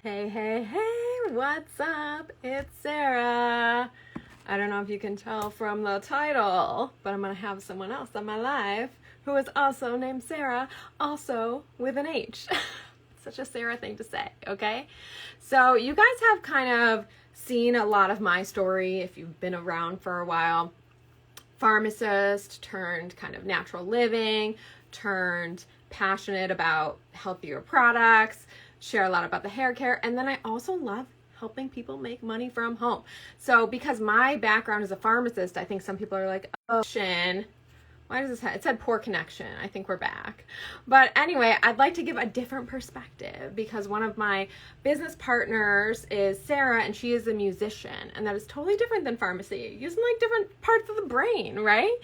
Hey, hey, hey, what's up? It's Sarah. I don't know if you can tell from the title, but I'm going to have someone else on my life who is also named Sarah, also with an H. Such a Sarah thing to say, okay? So, you guys have kind of seen a lot of my story if you've been around for a while. Pharmacist turned kind of natural living, turned passionate about healthier products, share a lot about the hair care, and then I also love helping people make money from home. So because my background as a pharmacist, I think some people are like, oh, Shin, why does this have, it said poor connection. I think we're back. But anyway, I'd like to give a different perspective because one of my business partners is Sarah and she is a musician, and that is totally different than pharmacy, using like different parts of the brain, right?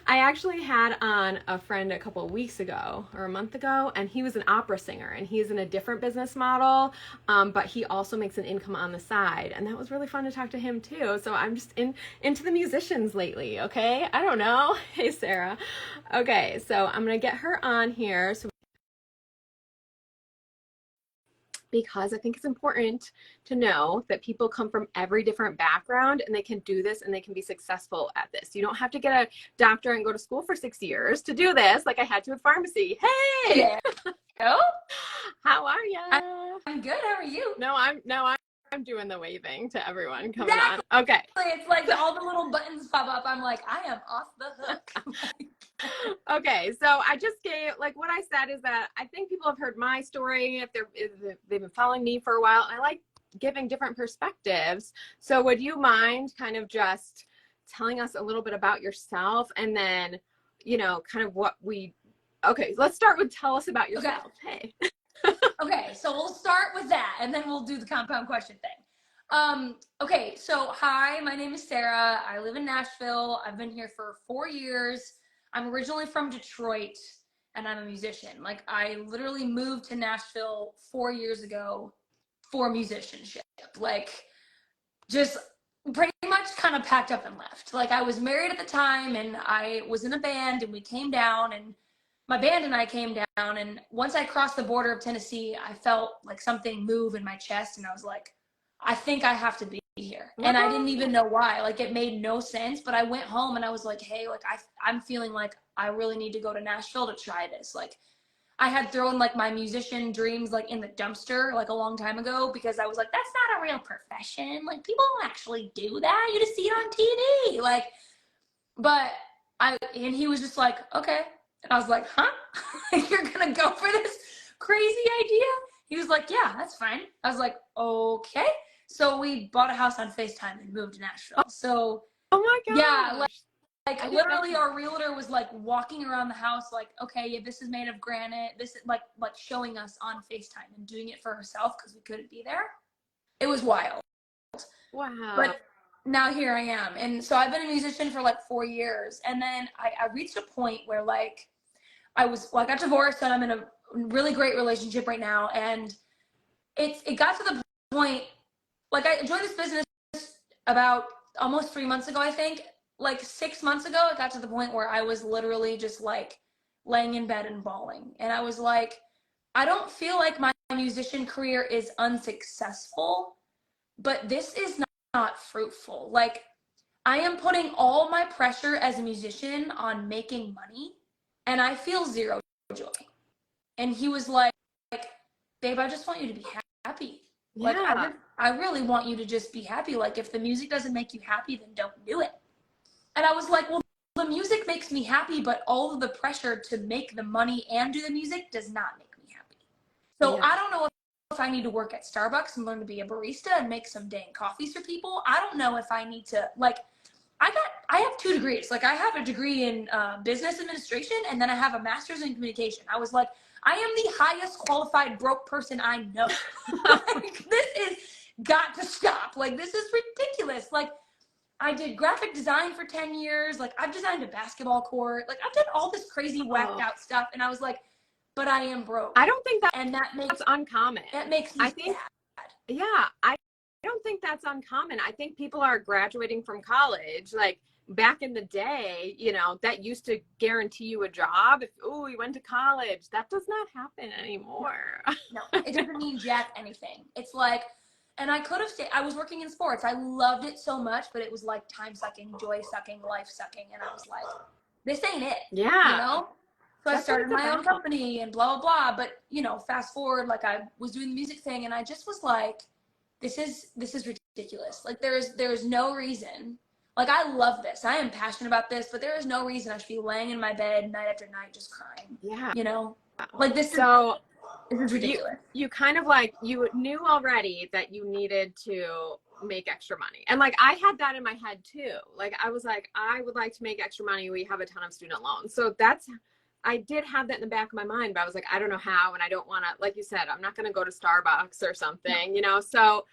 I actually had on a friend a couple of weeks ago or a month ago, and he was an opera singer and he's in a different business model, but he also makes an income on the side, and that was really fun to talk to him too. So I'm just into the musicians lately, okay? I don't know. Hey, Sarah. Okay, so I'm gonna get her on here because I think it's important to know that people come from every different background and they can do this and they can be successful at this. You don't have to get a doctor and go to school for 6 years to do this like I had to with pharmacy. Hey! Hello. How are ya? I'm good. How are you? No, I'm doing the waving to everyone coming Exactly. on. Okay. It's like all the little buttons pop up. I'm like, I am off the hook. Okay, so I just gave, like, what I said is that I think people have heard my story if they've been following me for a while, and I like giving different perspectives. So would you mind kind of just telling us a little bit about yourself, and then, kind of okay, let's start with tell us about yourself. Okay. Hey. Okay, so we'll start with that and then we'll do the compound question thing. Okay, so hi, my name is Sarah. I live in Nashville. I've been here for 4 years. I'm originally from Detroit and I'm a musician. Like, I literally moved to Nashville 4 years ago for musicianship. Like, just pretty much kind of packed up and left. Like, I was married at the time and I was in a band and we came down, and my band and I came down, and once I crossed the border of Tennessee, I felt like something move in my chest and I was like, I think I have to be here. And I didn't even know why. Like, it made no sense, but I went home and I was like, hey, like I'm feeling like I really need to go to Nashville to try this. Like, I had thrown like my musician dreams like in the dumpster like a long time ago because I was like, that's not a real profession. Like, people don't actually do that. You just see it on TV. Like, but and he was just like, okay. And I was like, huh? You're gonna go for this crazy idea? He was like, yeah, that's fine. I was like, okay. So we bought a house on FaceTime and moved to Nashville. So Oh my yeah, gosh. like literally our realtor was like walking around the house like, okay, yeah, this is made of granite, this is like showing us on FaceTime and doing it for herself because we couldn't be there. It was wild. Wow. But now here I am. And so I've been a musician for like 4 years, and then I reached a point where like I got divorced and I'm in a really great relationship right now, and it got to the point, like, I joined this business about almost 3 months ago, I think. Like 6 months ago, it got to the point where I was literally just like laying in bed and bawling. And I was like, I don't feel like my musician career is unsuccessful, but this is not fruitful. Like, I am putting all my pressure as a musician on making money, and I feel zero joy. And he was like, babe, I just want you to be happy. Like, Yeah. I really want you to just be happy. Like, if the music doesn't make you happy, then don't do it. And I was like, well, the music makes me happy, but all of the pressure to make the money and do the music does not make me happy. So Yeah. I don't know if I need to work at Starbucks and learn to be a barista and make some dang coffees for people. I don't know if I need to, like, I have 2 degrees. Like, I have a degree in business administration, and then I have a master's in communication. I was like, I am the highest qualified broke person I know. Like, this is got to stop. Like, this is ridiculous. Like, I did graphic design for 10 years. Like, I've designed a basketball court. Like, I've done all this crazy whacked out stuff. And I was like, but I am broke. I don't think And that's uncommon. that makes me I think, sad. yeah, don't think that's uncommon. I think people are graduating from college. Like back in the day, you know, that used to guarantee you a job. If, oh, you went to college, that does not happen anymore. No, it doesn't mean jack anything. It's like, and I could have stayed, I was working in sports. I loved it so much, but it was like time sucking, joy sucking, life sucking. And I was like, this ain't it. Yeah. You know? So I started my own company and blah, blah, blah. But, you know, fast forward, like I was doing the music thing and I just was like, this is ridiculous. Like there's no reason. Like I love this. I am passionate about this, but there is no reason I should be laying in my bed night after night just crying. Yeah. You know? Like this is ridiculous. You kind of like, you knew already that you needed to make extra money. And like, I had that in my head too. Like, I was like, I would like to make extra money. We have a ton of student loans. So I did have that in the back of my mind, but I was like, I don't know how. And I don't want to, like you said, I'm not going to go to Starbucks or something, you know? So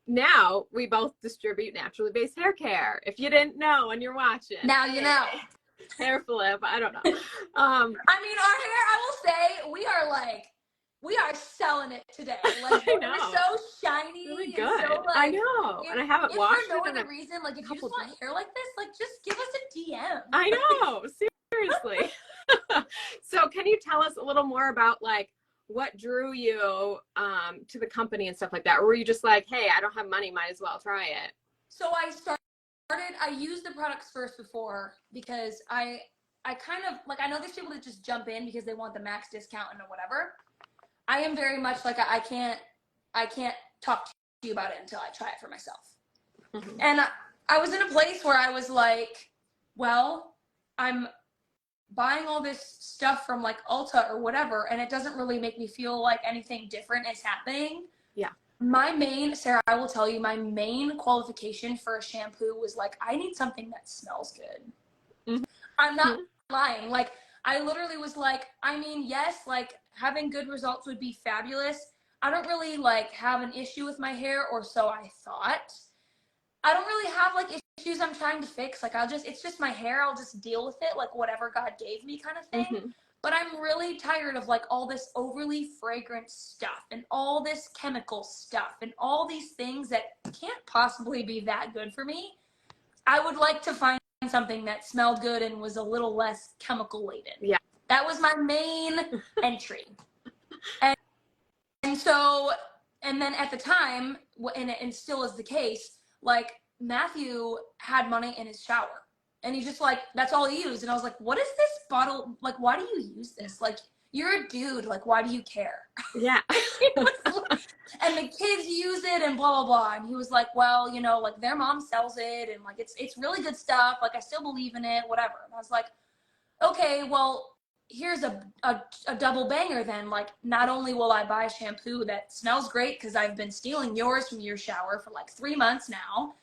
now we both distribute naturally based hair care. If you didn't know and you're watching. Now you know. Hair flip. I don't know. I mean, our hair, I will say, we are selling it today. Like, we're so shiny. Really good. And so, like, I know. And I haven't washed it. If for no other reason, like, if you just want hair like this, like, just give us a DM. I know. Seriously. So can you tell us a little more about, like, what drew you to the company and stuff like that? Or were you just like, hey, I don't have money, might as well try it? So I used the products first before because I kind of, like, I know there's people that just jump in because they want the max discount and whatever. I am very much like, I can't talk to you about it until I try it for myself. Mm-hmm. And I was in a place where I was like, well, I'm buying all this stuff from like Ulta or whatever, and it doesn't really make me feel like anything different is happening. Yeah. Sarah, I will tell you, my main qualification for a shampoo was like, I need something that smells good. Mm-hmm. I'm not lying. Like, I literally was like, I mean, yes, like having good results would be fabulous. I don't really like have an issue with my hair, or so I thought. I don't really have like issues I'm trying to fix. Like it's just my hair. I'll just deal with it, like whatever God gave me kind of thing. Mm-hmm. But I'm really tired of like all this overly fragrant stuff and all this chemical stuff and all these things that can't possibly be that good for me. I would like to find something that smelled good and was a little less chemical laden. Yeah. That was my main entry. And so, and then at the time, and still is the case, like Matthew had money in his shower. And he's just like, that's all he used. And I was like, what is this bottle? Like, why do you use this? Like, you're a dude. Like, why do you care? Yeah. And the kids use it and blah, blah, blah. And he was like, well, you know, like their mom sells it. And like, it's really good stuff. Like, I still believe in it, whatever. And I was like, okay, well, here's a double banger then. Like, not only will I buy a shampoo that smells great because I've been stealing yours from your shower for like 3 months now,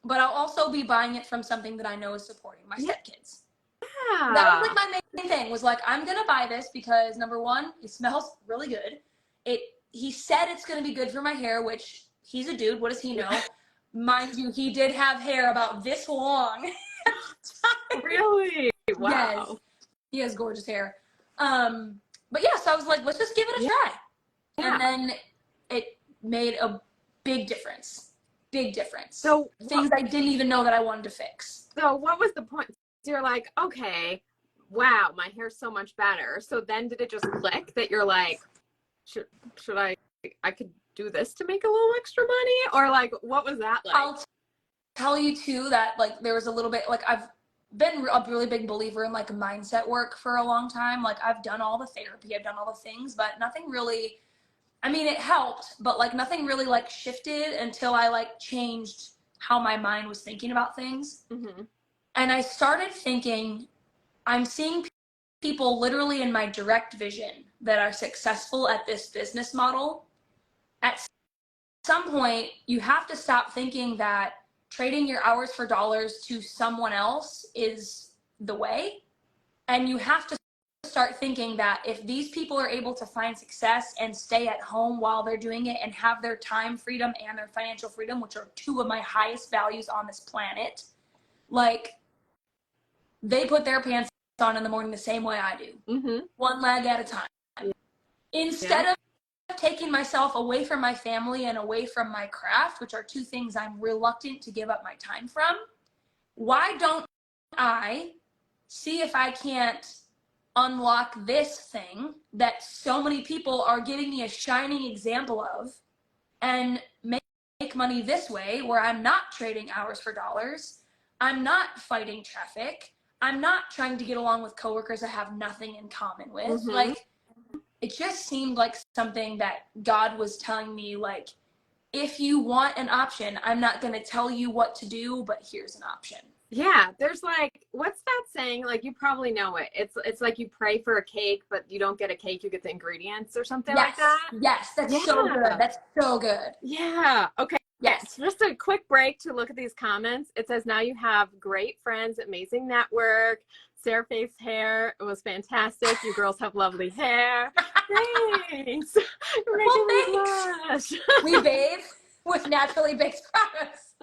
but I'll also be buying it from something that I know is supporting my stepkids. Yeah. That was like my main thing, was like, I'm gonna buy this because number one, it smells really good. He said it's gonna be good for my hair, which he's a dude. What does he know? Mind you, he did have hair about this long. Really? Wow. Yes. He has gorgeous hair. But yeah, so I was like, let's just give it a try. Yeah. And then it made a big difference. Big difference. So things I didn't even know that I wanted to fix. So what was the point? So you're like, okay, wow, my hair's so much better. So then did it just click that you're like, should I could do this to make a little extra money? Or like, what was that like? I'll tell you too that like there was a little bit, like I've been a really big believer in like mindset work for a long time. Like I've done all the therapy, I've done all the things, but nothing really, I mean, it helped, but like nothing really like shifted until I like changed how my mind was thinking about things. Mm-hmm. And I started thinking, I'm seeing people literally in my direct vision that are successful at this business model. At some point, you have to stop thinking that trading your hours for dollars to someone else is the way. And you have to start thinking that if these people are able to find success and stay at home while they're doing it and have their time freedom and their financial freedom, which are two of my highest values on this planet, like they put their pants on in the morning the same way I do. Mm-hmm. One leg at a time. Instead of taking myself away from my family and away from my craft, which are two things I'm reluctant to give up my time from, why don't I see if I can't unlock this thing that so many people are giving me a shining example of and make money this way, where I'm not trading hours for dollars, I'm not fighting traffic, I'm not trying to get along with coworkers I have nothing in common with. Mm-hmm. Like, it just seemed like something that God was telling me, like, if you want an option, I'm not going to tell you what to do, but here's an option. Yeah, there's like, what's that saying? Like, you probably know it. It's like you pray for a cake, but you don't get a cake, you get the ingredients or something like that. Yes, that's so good. That's so good. Yeah. Okay. Yes. Just a quick break to look at these comments. It says, now you have great friends, amazing network, Sarah Face hair. It was fantastic. You girls have lovely hair. Thanks. You're making me blush. We bathe with naturally based products.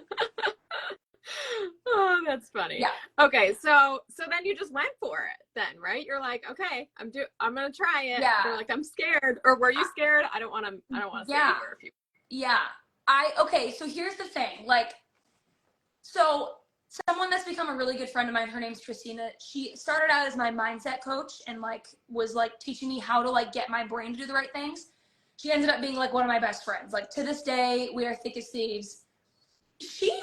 Oh, that's funny. Yeah. Okay, so then you just went for it then, right? You're like, okay, I'm gonna try it. Yeah. They're like, I'm scared. Or were you scared? I don't wanna say Yeah. you were if you. Yeah. Okay, so here's the thing. Like, so someone that's become a really good friend of mine, her name's Christina. She started out as my mindset coach and like was like teaching me how to like get my brain to do the right things. She ended up being like one of my best friends. Like, to this day, we are thick as thieves. She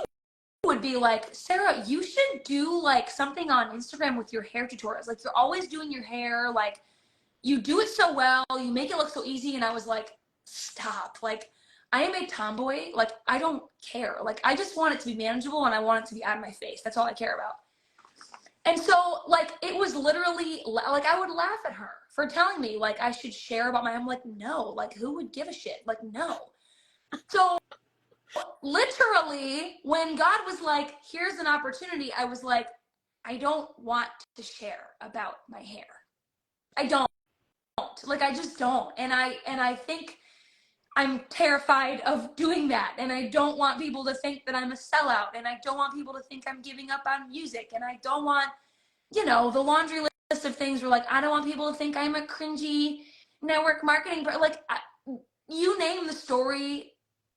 would be like, Sarah, you should do like something on Instagram with your hair tutorials. Like, you're always doing your hair. Like, you do it so well. You make it look so easy. And I was like, stop. Like, I am a tomboy. Like, I don't care. Like, I just want it to be manageable and I want it to be out of my face. That's all I care about. And so, like, it was literally, like, I would laugh at her for telling me, like, I should share about I'm like, no. Like, who would give a shit? Like, no. So, literally, when God was like, here's an opportunity, I was like, I don't want to share about my hair. I don't. Like, I just don't. And I think I'm terrified of doing that. And I don't want people to think that I'm a sellout. And I don't want people to think I'm giving up on music. And I don't want, the laundry list of things where, like, I don't want people to think I'm a cringy network marketing. But, like, you name the story,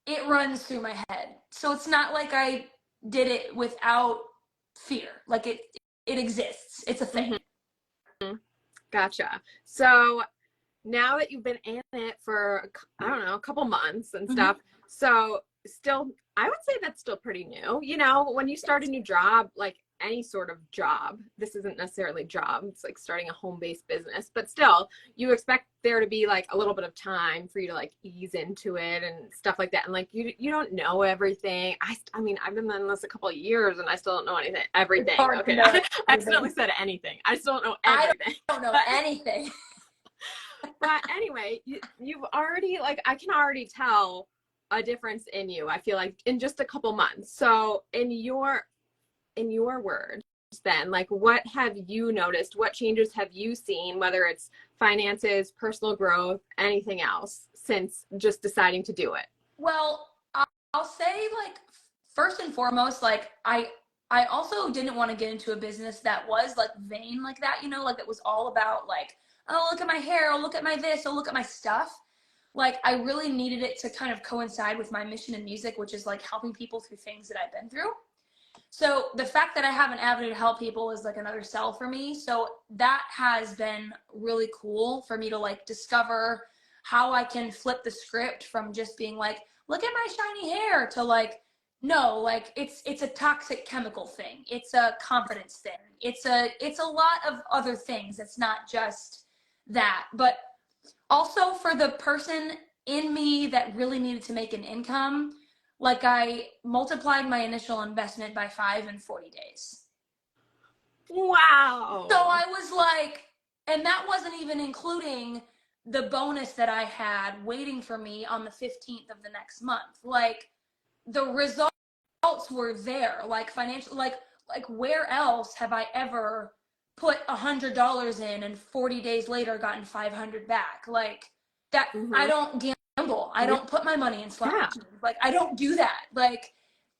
it runs through my head. So it's not like I did it without fear. Like, it exists. It's a thing. Mm-hmm. Gotcha. So now that you've been in it for, I don't know, a couple months and stuff, so still, I would say that's still pretty new. When you start a new job, like any sort of job, this isn't necessarily a job, it's like starting a home-based business, but still, you expect there to be like a little bit of time for you to like ease into it and stuff like that. And like, you don't know everything. I mean, I've been in this a couple of years and I still don't know everything. Okay. I accidentally said anything. I still don't know everything. I don't know anything. But anyway, you've already, like, I can already tell a difference in you, I feel like, in just a couple months. So in your words then, like, what have you noticed? What changes have you seen, whether it's finances, personal growth, anything else, since just deciding to do it? Well, I'll say, like, first and foremost, like, I also didn't want to get into a business that was like vain like that, like it was all about like, oh, look at my hair, oh, look at my this, oh, look at my stuff. Like, I really needed it to kind of coincide with my mission in music, which is like helping people through things that I've been through. So the fact that I have an avenue to help people is like another sell for me. So that has been really cool for me to like discover how I can flip the script from just being like, look at my shiny hair, to like, no, like it's a toxic chemical thing. It's a confidence thing. It's a lot of other things. It's not just that. But also for the person in me that really needed to make an income, like, I multiplied my initial investment by 5 in 40 days. Wow. So I was like, and that wasn't even including the bonus that I had waiting for me on the 15th of the next month. Like, the results were there, like financial, like where else have I ever put $100 in and 40 days later gotten 500 back? Like that. I don't gamble. I don't put my money in slot machines. Like, I don't do that. Like,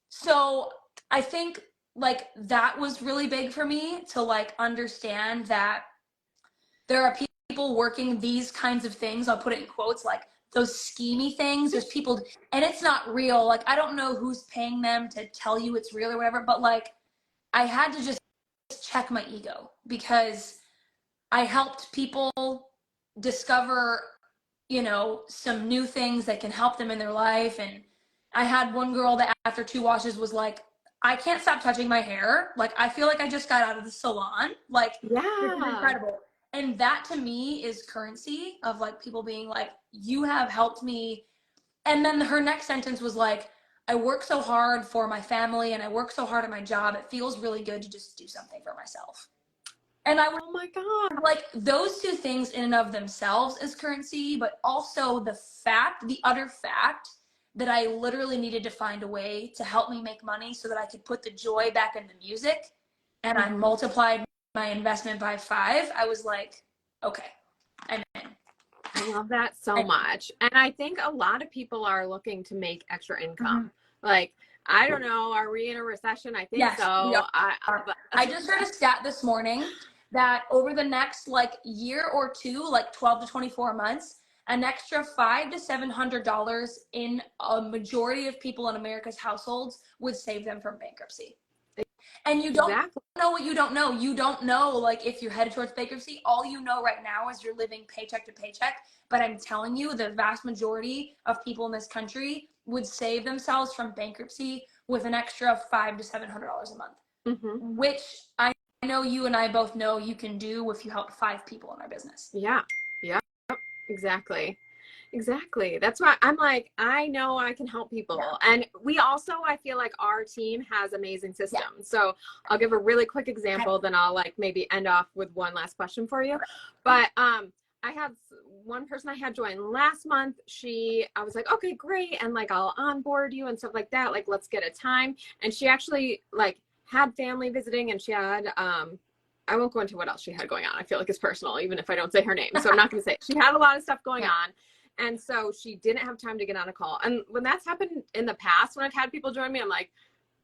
so I think like that was really big for me to like understand that there are people working these kinds of things. I'll put it in quotes, like those schemy things. There's people, and it's not real. Like, I don't know who's paying them to tell you it's real or whatever, but like, I had to just check my ego because I helped people discover, you know, some new things that can help them in their life. And I had one girl that after 2 washes was like, I can't stop touching my hair. Like, I feel like I just got out of the salon. Like, this is Yeah. incredible. And that to me is currency of like people being like, you have helped me. And then her next sentence was like, I work so hard for my family and I work so hard at my job. It feels really good to just do something for myself. And I would Oh my God. like those two things in and of themselves as currency, but also the utter fact that I literally needed to find a way to help me make money so that I could put the joy back into music. And I multiplied my investment by 5. I was like, okay, I'm in. I love that so much. And I think a lot of people are looking to make extra income. Like, I don't know, are we in a recession? I think Yes, so. we are. I just heard a stat this morning that over the next like year or two, like 12 to 24 months, an extra $500 to $700 in a majority of people in America's households would save them from bankruptcy. And you don't know what you don't know. You don't know, like, if you're headed towards bankruptcy. All you know right now is you're living paycheck to paycheck. But I'm telling you, the vast majority of people in this country would save themselves from bankruptcy with an extra $500 to $700 a month, which I know you and I both know you can do if you help 5 people in our business. Yeah. Yep. Exactly. Exactly. That's why I'm like, I know I can help people. Yeah. And we also, I feel like our team has amazing systems. Yeah. So I'll give a really quick example, then I'll like maybe end off with one last question for you. But I had one person I had join last month. I was like, okay, great. And like, I'll onboard you and stuff like that. Like, let's get a time. And she actually like had family visiting, and she had, I won't go into what else she had going on. I feel like it's personal, even if I don't say her name. So I'm not going to say it. She had a lot of stuff going on. And so she didn't have time to get on a call. And when that's happened in the past, when I've had people join me, I'm like,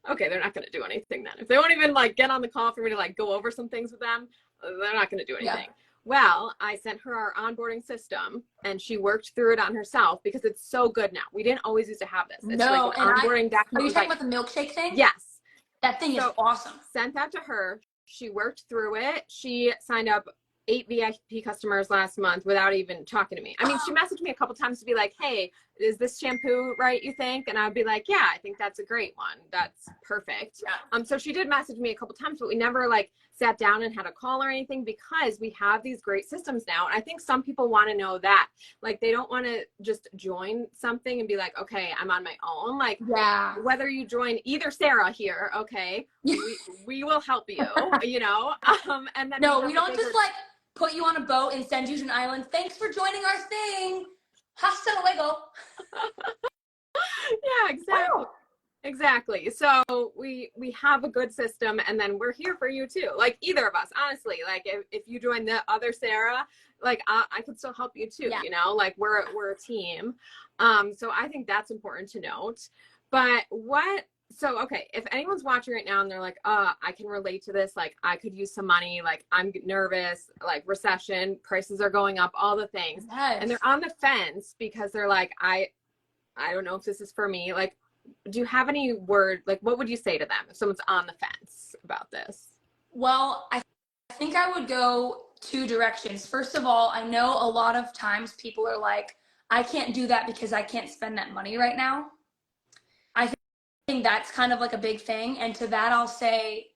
okay, they're not going to do anything then. If they won't even like get on the call for me to like go over some things with them, they're not going to do anything. Yeah. Well, I sent her our onboarding system and she worked through it on herself because it's so good now. We didn't always used to have this. It's no, like an onboarding document. Are you talking about the milkshake thing? Yes. That thing is awesome. Sent that to her. She worked through it. She signed up 8 VIP customers last month without even talking to me. I mean, she messaged me a couple times to be like, hey, is this shampoo right, you think? And I'd be like, yeah, I think that's a great one. That's perfect. Yeah. So she did message me a couple times, but we never like sat down and had a call or anything because we have these great systems now. And I think some people want to know that. Like, they don't want to just join something and be like, okay, I'm on my own. Like, whether you join either Sarah here, okay, we will help you, you know? And then no, we don't just like put you on a boat and send you to an island. Thanks for joining our thing. Hasta luego. Yeah, exactly. Wow. Exactly. So we have a good system, and then we're here for you too. Like, either of us, honestly, like if you join the other Sarah, like I could still help you too, you know, like we're a team. So I think that's important to note. But so, okay, if anyone's watching right now and they're like, I can relate to this, like I could use some money, like I'm nervous, like recession, prices are going up, all the things. Yes. And they're on the fence because they're like, I don't know if this is for me. Like, do you have any word, like what would you say to them if someone's on the fence about this? Well, I think I would go 2 directions. First of all, I know a lot of times people are like, I can't do that because I can't spend that money right now. I think that's kind of like a big thing. And to that, I'll say,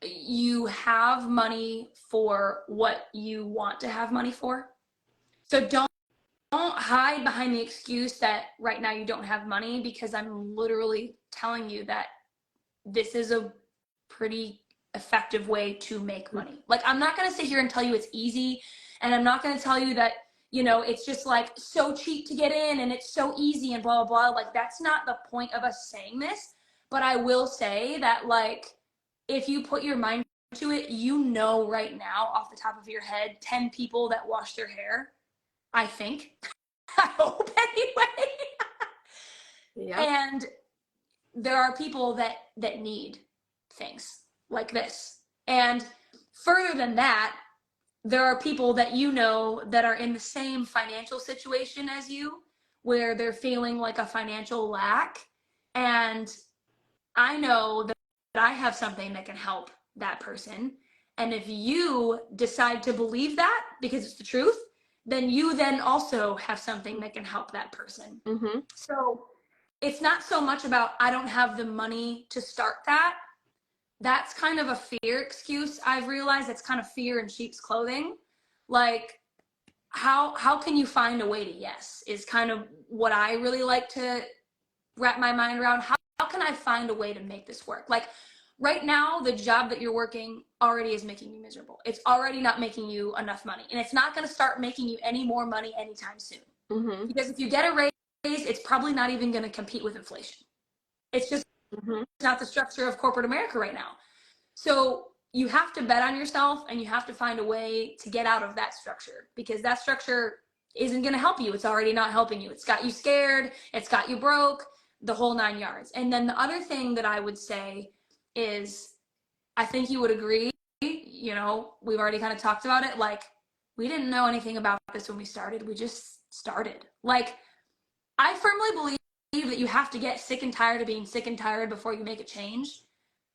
you have money for what you want to have money for. So don't hide behind the excuse that right now you don't have money, because I'm literally telling you that this is a pretty effective way to make money. Like, I'm not going to sit here and tell you it's easy, and I'm not going to tell you that, you know, it's just like so cheap to get in and it's so easy and blah, blah, blah. Like, that's not the point of us saying this. But I will say that, like, if you put your mind to it, you know right now off the top of your head 10 people that wash their hair, I think. I hope anyway. Yeah. And there are people that need things like this. And further than that, there are people that you know that are in the same financial situation as you, where they're feeling like a financial lack. And I know that I have something that can help that person. And if you decide to believe that because it's the truth, then you then also have something that can help that person. Mm-hmm. So it's not so much about I don't have the money to start that. That's kind of a fear excuse. I've realized it's kind of fear in sheep's clothing. Like, how can you find a way to yes is kind of what I really like to wrap my mind around. How can I find a way to make this work? Like right now, the job that you're working already is making you miserable. It's already not making you enough money, and it's not going to start making you any more money anytime soon. Mm-hmm. Because if you get a raise, it's probably not even going to compete with inflation. It's just Mm-hmm. not the structure of corporate America right now. So you have to bet on yourself, and you have to find a way to get out of that structure, because that structure isn't going to help you. It's already not helping you. It's got you scared. It's got you broke, the whole 9 yards. And then the other thing that I would say is, I think you would agree, you know, we've already kind of talked about it. Like, we didn't know anything about this when we started. We just started. Like, I firmly believe that you have to get sick and tired of being sick and tired before you make a change.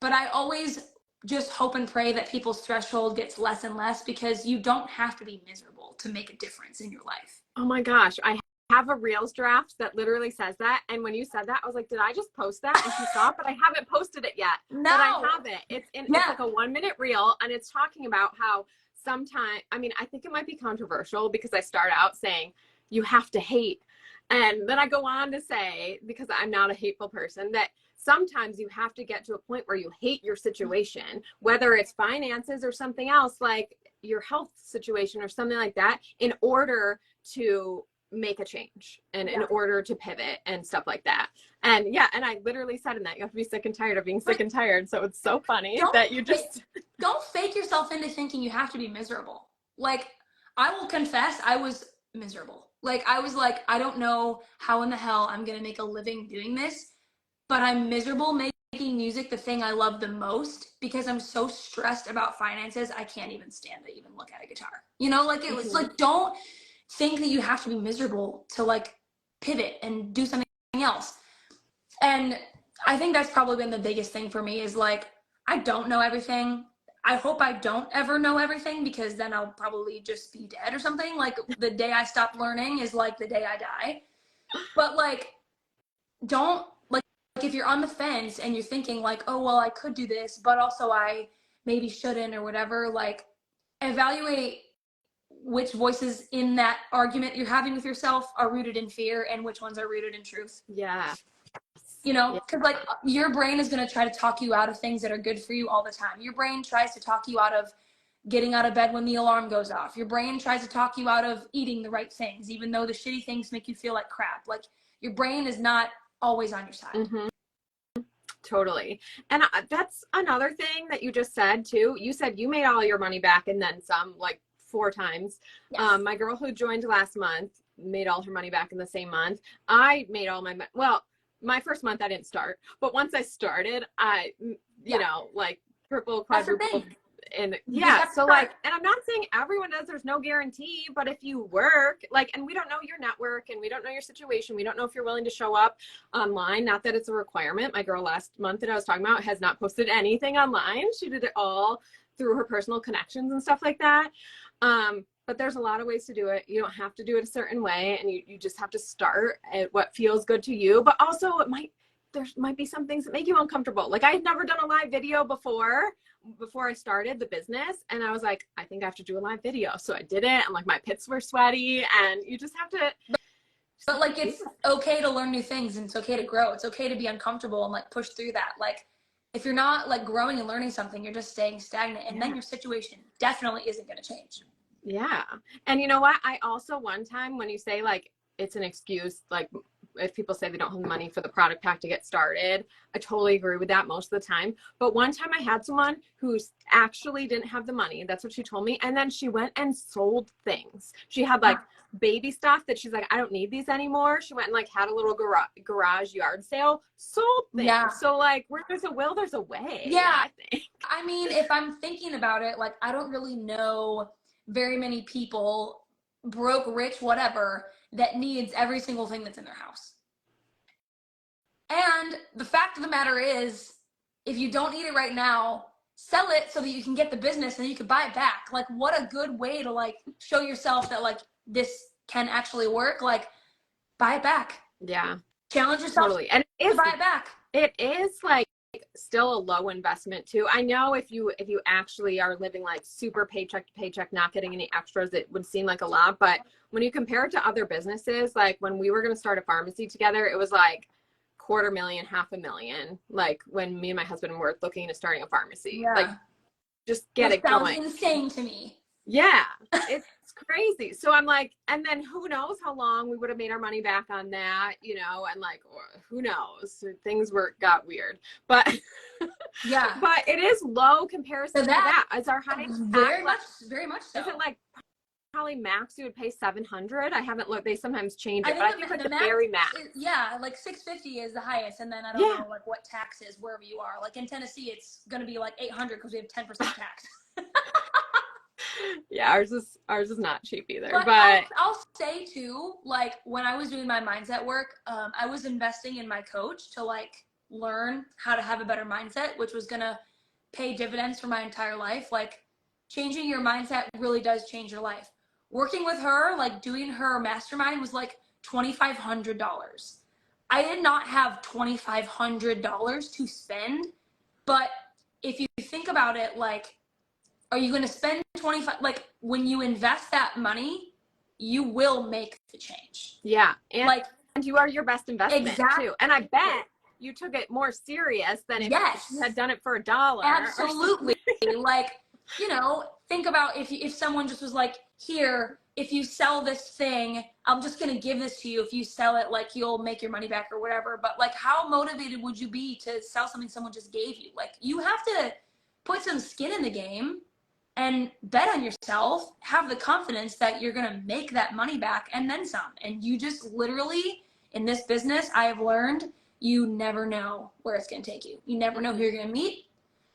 But I always just hope and pray that people's threshold gets less and less, because you don't have to be miserable to make a difference in your life. Oh my gosh, I have a Reels draft that literally says that. And when you said that, I was like, did I just post that? And she saw it, but I haven't posted it yet. No. But I have it. It's like a 1-minute reel, and it's talking about how sometimes, I mean, I think it might be controversial because I start out saying you have to hate. And then I go on to say, because I'm not a hateful person, that sometimes you have to get to a point where you hate your situation, whether it's finances or something else, like your health situation or something like that, in order to make a change and in order to pivot and stuff like that. And yeah, and I literally said in that, you have to be sick and tired of being sick and tired. So it's so funny that you just don't fake yourself into thinking you have to be miserable. Like, I will confess, I was miserable. Like, I was like, I don't know how in the hell I'm gonna make a living doing this, but I'm miserable making music, the thing I love the most, because I'm so stressed about finances. I can't even stand to even look at a guitar. You know, like, it was like, don't think that you have to be miserable to like pivot and do something else. And I think that's probably been the biggest thing for me, is like, I don't know everything. I hope I don't ever know everything, because then I'll probably just be dead or something. Like, the day I stop learning is like the day I die. But like, don't like if you're on the fence and you're thinking like, oh well, I could do this, but also I maybe shouldn't or whatever, like, evaluate which voices in that argument you're having with yourself are rooted in fear and which ones are rooted in truth. Yeah. You know, because like, your brain is going to try to talk you out of things that are good for you all the time. Your brain tries to talk you out of getting out of bed when the alarm goes off. Your brain tries to talk you out of eating the right things, even though the shitty things make you feel like crap. Like, your brain is not always on your side. Mm-hmm. Totally. And that's another thing that you just said too. You said you made all your money back and then some, like 4 times. Yes. My girl who joined last month made all her money back in the same month. I made all my, well, my first month I didn't start, but once I started, I, you know, like triple, quadruple. And yeah, so like, and I'm not saying everyone does, there's no guarantee, but if you work, like, and we don't know your network and we don't know your situation, we don't know if you're willing to show up online, not that it's a requirement. My girl last month that I was talking about has not posted anything online. She did it all through her personal connections and stuff like that. But there's a lot of ways to do it. You don't have to do it a certain way, and you just have to start at what feels good to you. But also there might be some things that make you uncomfortable. Like, I had never done a live video before I started the business, and I was like, I think I have to do a live video. So I did it, and like my pits were sweaty, and you just have to. But like, it's okay to learn new things, and it's okay to grow. It's okay to be uncomfortable and like push through that. Like, if you're not like growing and learning something, you're just staying stagnant, and then your situation definitely isn't going to change. Yeah. And you know what? I also, one time, when you say like it's an excuse, like if people say they don't have the money for the product pack to get started, I totally agree with that most of the time. But one time I had someone who actually didn't have the money. That's what she told me. And then she went and sold things. She had like baby stuff that she's like, I don't need these anymore. She went and like had a little garage yard sale, sold things. Yeah. So like, where there's a will, there's a way. Yeah. I think. I mean, if I'm thinking about it, like, I don't really know very many people, broke, rich, whatever, that needs every single thing that's in their house. And the fact of the matter is, if you don't need it right now, sell it so that you can get the business and you can buy it back. Like, what a good way to like show yourself that like this can actually work. Like, buy it back. Yeah, Challenge yourself totally. And to buy it back. it is like still a low investment too. I know if you actually are living like super paycheck to paycheck, not getting any extras, it would seem like a lot. But when you compare it to other businesses, like when we were going to start a pharmacy together, it was like $250,000, $500,000. Like when me and my husband were looking into starting a pharmacy, Yeah. like just get Which it going. sounds insane to me. Yeah, it's crazy. So I'm like, and then who knows how long we would have made our money back on that, you know, and like, who knows? Things got weird, but yeah, but it is low comparison to that. Is our highest very much so. Is it like probably max you would pay 700? I haven't looked. They sometimes change it, but I think like the very max. Yeah, like 650 is the highest, and then I don't know like what tax is wherever you are. Like in Tennessee, it's gonna be like 800 because we have 10% tax. Yeah, ours is not cheap either. But I'll say too, like when I was doing my mindset work, I was investing in my coach to like learn how to have a better mindset, which was gonna pay dividends for my entire life. Like changing your mindset really does change your life. Working with her, like doing her mastermind was like $2,500. I did not have $2,500 to spend, but if you think about it, like, are you going to spend 25? Like when you invest that money, you will make the change. Yeah, and you are your best investment too. And I bet you took it more serious than if you had done it for $1. Absolutely. Like, you know, think about if someone just was like, here, if you sell this thing, I'm just going to give this to you. If you sell it, like you'll make your money back or whatever. But like, how motivated would you be to sell something someone just gave you? Like you have to put some skin in the game and bet on yourself, have the confidence that you're going to make that money back and then some. And you just literally, in this business, I have learned you never know where it's going to take you. You never know who you're going to meet.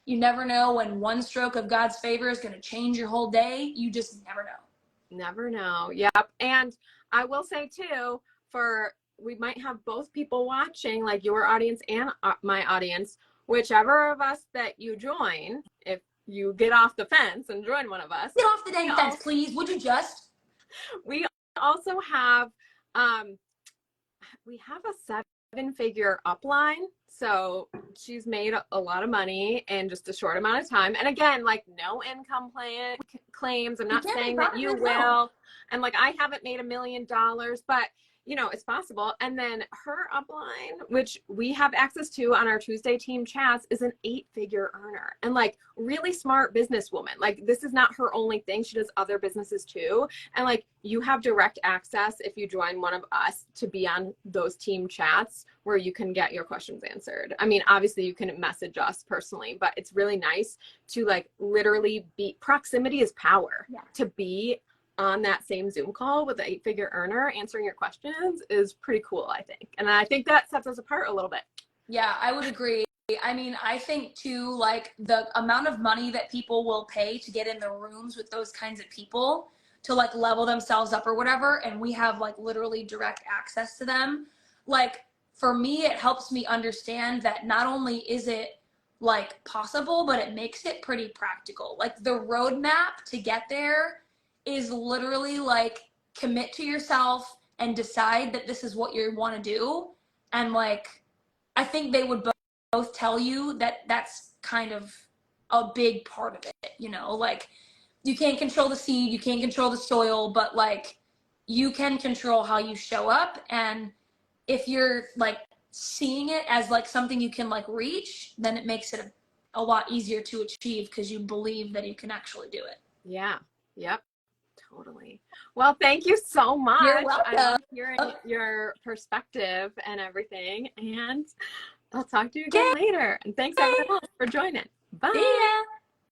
You never know when one stroke of God's favor is going to change your whole day. You just never know. Never know. Yep. And I will say too, we might have both people watching, like your audience and my audience, whichever of us that you join, if you get off the fence and join one of us. Get off the dang fence, please. Would you just? We also have, we have a 7-figure upline. So she's made a lot of money in just a short amount of time. And again, like no income claims. I'm not saying that you will. And like, I haven't made $1 million, but you know, it's possible. And then her upline, which we have access to on our Tuesday team chats, is an 8-figure earner and like really smart businesswoman. Like this is not her only thing. She does other businesses too. And like you have direct access if you join one of us to be on those team chats where you can get your questions answered. I mean, obviously you can message us personally, but it's really nice to like literally proximity is power. Yeah. To be on that same Zoom call with the 8-figure earner answering your questions is pretty cool, I think. And I think that sets us apart a little bit. Yeah, I would agree. I mean, I think too, like the amount of money that people will pay to get in the rooms with those kinds of people to like level themselves up or whatever. And we have like literally direct access to them. Like for me, it helps me understand that not only is it like possible, but it makes it pretty practical. Like the roadmap to get there is literally like commit to yourself and decide that this is what you want to do. And like, I think they would both tell you that that's kind of a big part of it, you know, like you can't control the seed, you can't control the soil, but like you can control how you show up. And if you're like seeing it as like something you can like reach, then it makes it a lot easier to achieve because you believe that you can actually do it. Yeah. Yep. Totally. Well, thank you so much. You're welcome. I love hearing your perspective and everything. And I'll talk to you again later. And thanks everyone for joining. Bye. See ya.